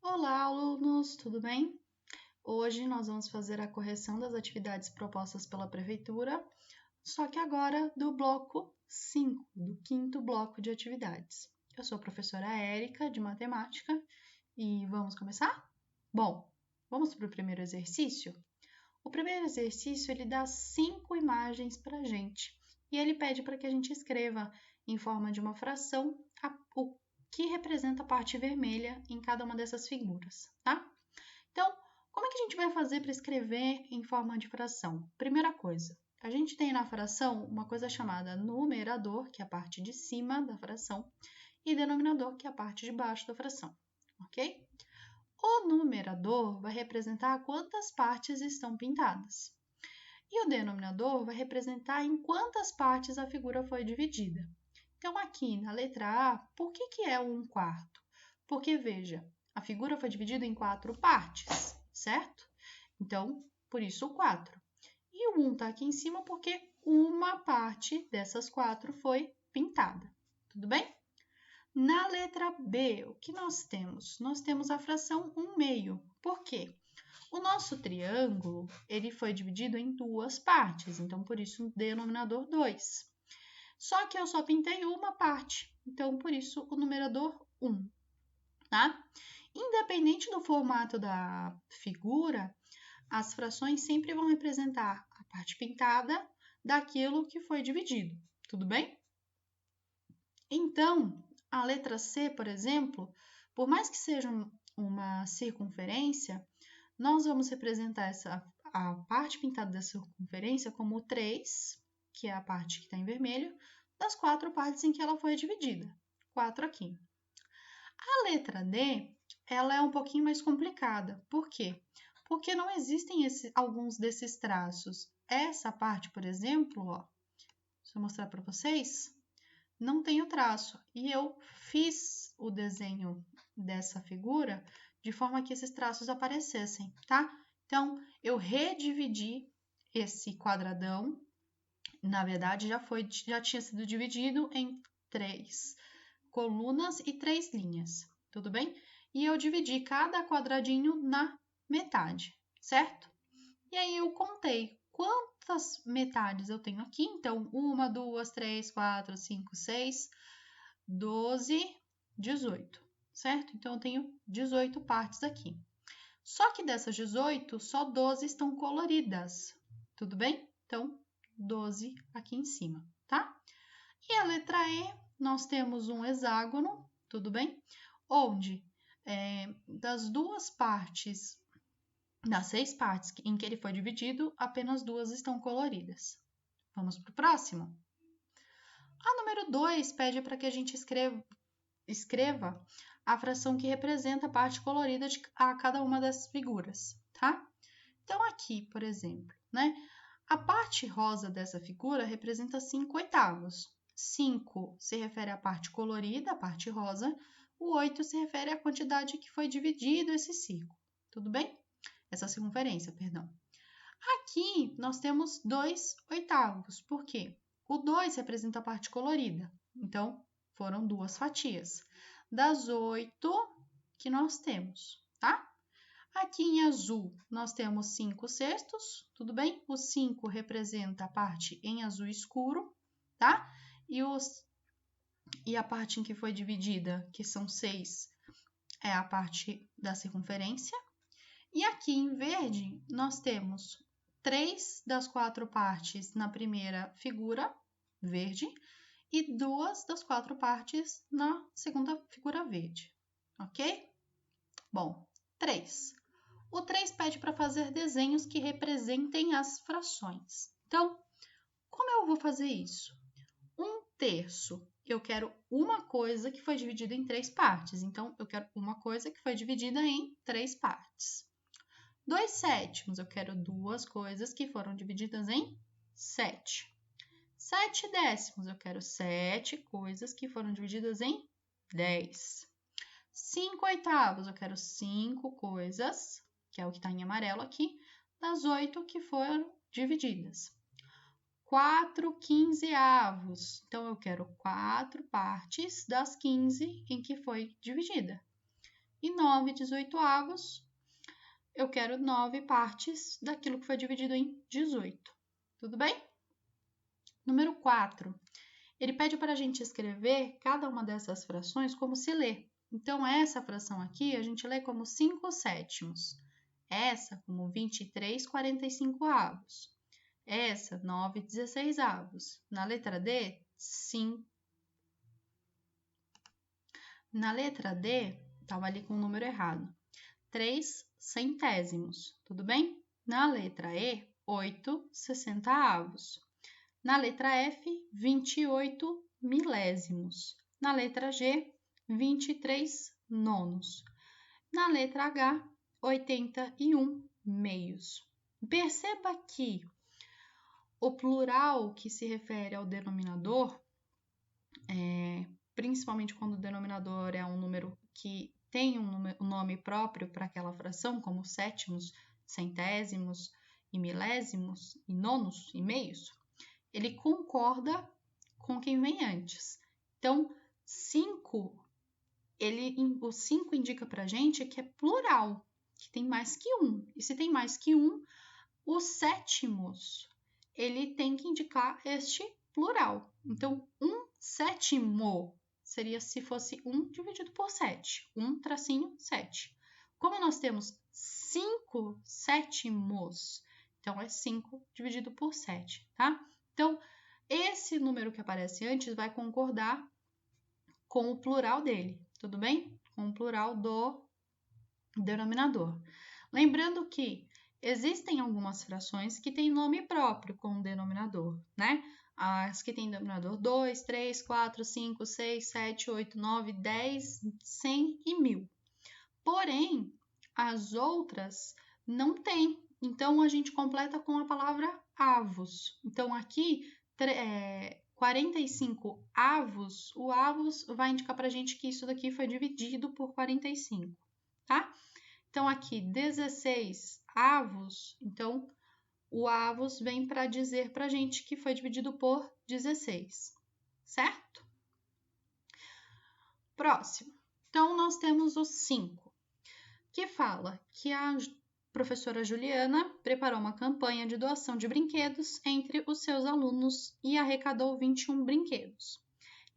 Olá, alunos, tudo bem? Hoje nós vamos fazer a correção das atividades propostas pela Prefeitura, só que agora do bloco 5, do quinto bloco de atividades. Eu sou a professora Érica, de Matemática, e vamos começar? Bom, vamos para o primeiro exercício? O primeiro exercício, ele dá 5 imagens para a gente, e ele pede para que a gente escreva, em forma de uma fração, o que representa a parte vermelha em cada uma dessas figuras, tá? Então, como é que a gente vai fazer para escrever em forma de fração? Primeira coisa, a gente tem na fração uma coisa chamada numerador, que é a parte de cima da fração, e denominador, que é a parte de baixo da fração, ok? O numerador vai representar quantas partes estão pintadas. E o denominador vai representar em quantas partes a figura foi dividida. Então, aqui na letra A, por que é 1/4? Porque, veja, a figura foi dividida em 4 partes, certo? Então, por isso o 4. E o 1 está aqui em cima porque uma parte dessas 4 foi pintada. Tudo bem? Na letra B, o que nós temos? Nós temos a fração 1/2. Por quê? O nosso triângulo, ele foi dividido em 2 partes, então por isso o denominador 2. Só que eu só pintei uma parte, então por isso o numerador 1, tá? Independente do formato da figura, as frações sempre vão representar a parte pintada daquilo que foi dividido, tudo bem? Então, a letra C, por exemplo, por mais que seja uma circunferência, nós vamos representar a parte pintada da circunferência como 3, que é a parte que está em vermelho, das 4 partes em que ela foi dividida. 4 aqui. A letra D, ela é um pouquinho mais complicada. Por quê? Porque não existem alguns desses traços. Essa parte, por exemplo, ó, deixa eu mostrar para vocês, não tem o traço. E eu fiz o desenho dessa figura de forma que esses traços aparecessem, tá? Então, eu redividi esse quadradão. Na verdade, já tinha sido dividido em 3 colunas e 3 linhas, tudo bem? E eu dividi cada quadradinho na metade, certo? E aí eu contei quantas metades eu tenho aqui. Então, 1, 2, 3, 4, 5, 6, 12, 18, certo? Então, eu tenho 18 partes aqui. Só que dessas 18, só 12 estão coloridas, tudo bem? Então, 12 aqui em cima, tá? E a letra E, nós temos um hexágono, tudo bem? Onde das 2 partes, das 6 partes em que ele foi dividido, apenas 2 estão coloridas. Vamos para o próximo? A número 2 pede para que a gente escreva a fração que representa a parte colorida de cada uma dessas figuras, tá? Então, aqui, por exemplo, né? A parte rosa dessa figura representa 5/8. 5 se refere à parte colorida, a parte rosa. O 8 se refere à quantidade que foi dividido esse círculo. Tudo bem? Essa circunferência, perdão. Aqui, nós temos 2/8. Por quê? O 2 representa a parte colorida. Então, foram 2 fatias. Das 8 que nós temos, tá? Aqui em azul, nós temos 5/6, tudo bem? O 5 representa a parte em azul escuro, tá? E a parte em que foi dividida, que são 6, é a parte da circunferência. E aqui em verde, nós temos 3 das 4 partes na primeira figura, verde, e 2 das 4 partes na segunda figura verde, ok? Bom, 3. O 3 pede para fazer desenhos que representem as frações. Então, como eu vou fazer isso? 1/3, eu quero uma coisa que foi dividida em 3 partes. Então, eu quero uma coisa que foi dividida em 3 partes. 2/7, eu quero 2 coisas que foram divididas em 7. 7/10, eu quero 7 coisas que foram divididas em 10. 5/8, eu quero 5 coisas, que é o que está em amarelo aqui, das 8 que foram divididas. 4/15, então eu quero 4 partes das 15 em que foi dividida. E 9/18, eu quero 9 partes daquilo que foi dividido em 18. Tudo bem? Número 4. Ele pede para a gente escrever cada uma dessas frações como se lê. Então, essa fração aqui a gente lê como 5/7. Essa como 23/45. Essa, 9/16. Na letra D, 5. Na letra D, estava ali com o número errado. 3/100. Tudo bem? Na letra E, 8/60. Na letra F, 28 milésimos. Na letra G, 23/9. Na letra H, 81 meios. Perceba que o plural que se refere ao denominador, principalmente quando o denominador é um número que tem um nome próprio para aquela fração, como sétimos, centésimos e milésimos e nonos e meios, ele concorda com quem vem antes. Então, 5, o 5 indica para a gente que é plural, que tem mais que um. E se tem mais que um, os sétimos, ele tem que indicar este plural. Então, 1/7 seria se fosse 1 dividido por 7. 1-7. Como nós temos 5/7, então é 5 dividido por 7, tá? Então, esse número que aparece antes vai concordar com o plural dele, tudo bem? Com o plural do denominador. Lembrando que existem algumas frações que têm nome próprio com o denominador, né? As que têm denominador 2, 3, 4, 5, 6, 7, 8, 9, 10, 100 e 1000. Porém, as outras não têm. Então, a gente completa com a palavra avos. Então, aqui, 45 avos, o avos vai indicar para a gente que isso daqui foi dividido por 45, tá? Então, aqui, 16 avos, então, o avos vem para dizer para a gente que foi dividido por 16, certo? Próximo. Então, nós temos o 5, que fala que a professora Juliana preparou uma campanha de doação de brinquedos entre os seus alunos e arrecadou 21 brinquedos.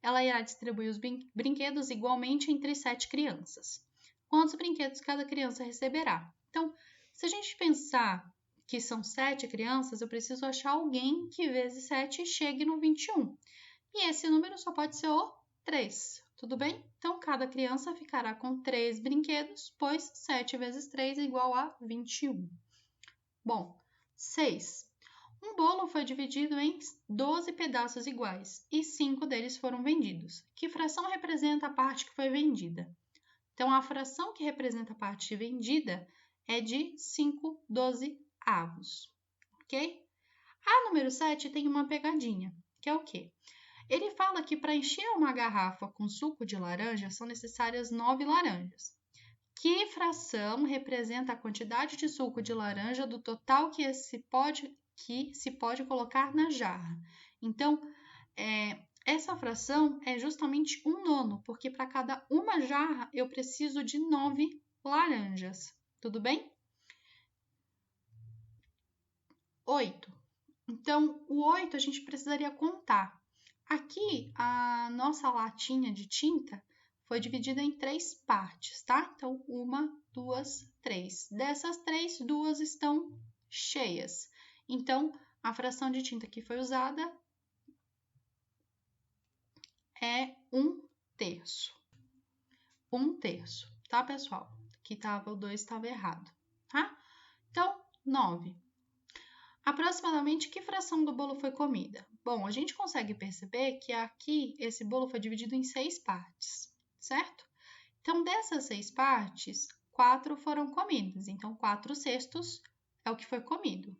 Ela irá distribuir os brinquedos igualmente entre 7 crianças. Quantos brinquedos cada criança receberá? Então, se a gente pensar que são 7 crianças, eu preciso achar alguém que vezes 7 chegue no 21. E esse número só pode ser o 3, tudo bem? Então, cada criança ficará com 3 brinquedos, pois 7 vezes 3 é igual a 21. Bom, 6. Um bolo foi dividido em 12 pedaços iguais e 5 deles foram vendidos. Que fração representa a parte que foi vendida? Então, a fração que representa a parte vendida é de 5/12, ok? A número 7 tem uma pegadinha, que é o quê? Ele fala que para encher uma garrafa com suco de laranja são necessárias 9 laranjas. Que fração representa a quantidade de suco de laranja do total que se pode colocar na jarra? Então, essa fração é justamente 1/9, porque para cada uma jarra eu preciso de 9 laranjas. Tudo bem? 8. Então, o 8 a gente precisaria contar. Aqui, a nossa latinha de tinta foi dividida em 3 partes, tá? Então, 1, 2, 3. Dessas 3, 2 estão cheias. Então, a fração de tinta que foi usada é 1/3. 1/3, tá, pessoal? Aqui o 2 estava errado, tá? Então, 9. Aproximadamente, que fração do bolo foi comida? Bom, a gente consegue perceber que aqui esse bolo foi dividido em 6 partes, certo? Então, dessas 6 partes, 4 foram comidas. Então, 4/6 é o que foi comido.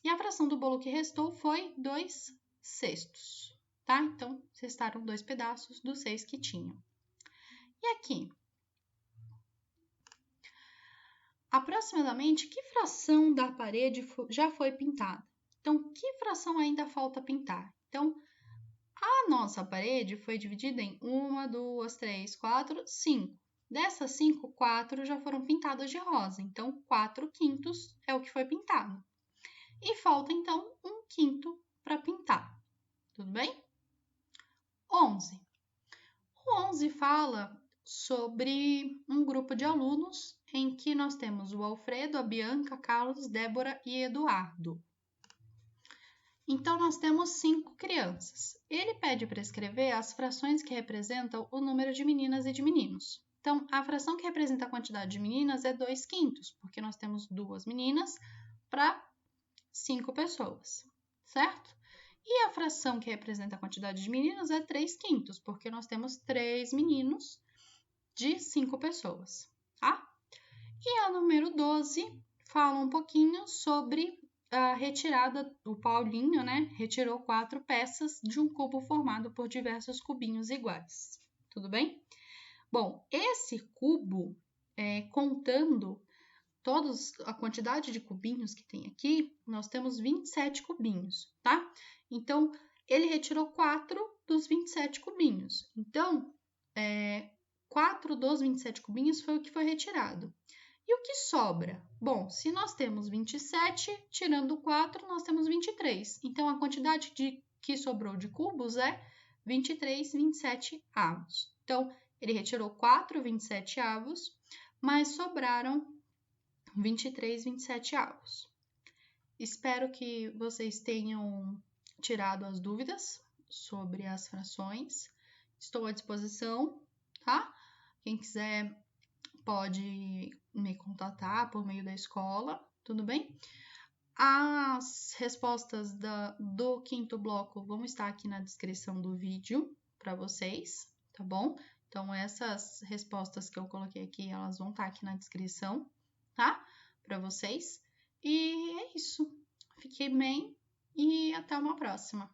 E a fração do bolo que restou foi 2/6, tá? Então, restaram 2 pedaços dos 6 que tinham. E aqui? Aproximadamente, que fração da parede já foi pintada? Então, que fração ainda falta pintar? Então, a nossa parede foi dividida em 1, 2, 3, 4, 5. Dessas 5, 4 já foram pintadas de rosa. Então, 4/5 é o que foi pintado. E falta, então, 1/5 para pintar. Tudo bem? 11. O 11 fala sobre um grupo de alunos em que nós temos o Alfredo, a Bianca, Carlos, Débora e Eduardo. Então, nós temos 5 crianças. Ele pede para escrever as frações que representam o número de meninas e de meninos. Então, a fração que representa a quantidade de meninas é 2/5, porque nós temos 2 meninas para 5 pessoas, certo? E a fração que representa a quantidade de meninos é 3/5, porque nós temos 3 meninos de 5 pessoas, tá? E a número 12 fala um pouquinho sobre a retirada, o Paulinho, né, retirou 4 peças de um cubo formado por diversos cubinhos iguais. Tudo bem? Bom, esse cubo, contando a quantidade de cubinhos que tem aqui, nós temos 27 cubinhos, tá? Então, ele retirou 4 dos 27 cubinhos. Então, 4 dos 27 cubinhos foi o que foi retirado. E o que sobra? Bom, se nós temos 27, tirando 4, nós temos 23. Então, a quantidade que sobrou de cubos é 23 27avos. Então, ele retirou 4 27avos, mas sobraram 23 27avos. Espero que vocês tenham tirado as dúvidas sobre as frações. Estou à disposição, tá? Quem quiser pode me contatar por meio da escola, tudo bem? As respostas do 5º bloco vão estar aqui na descrição do vídeo para vocês, tá bom? Então, essas respostas que eu coloquei aqui, elas vão estar aqui na descrição, tá? Para vocês. E é isso. Fiquem bem e até uma próxima.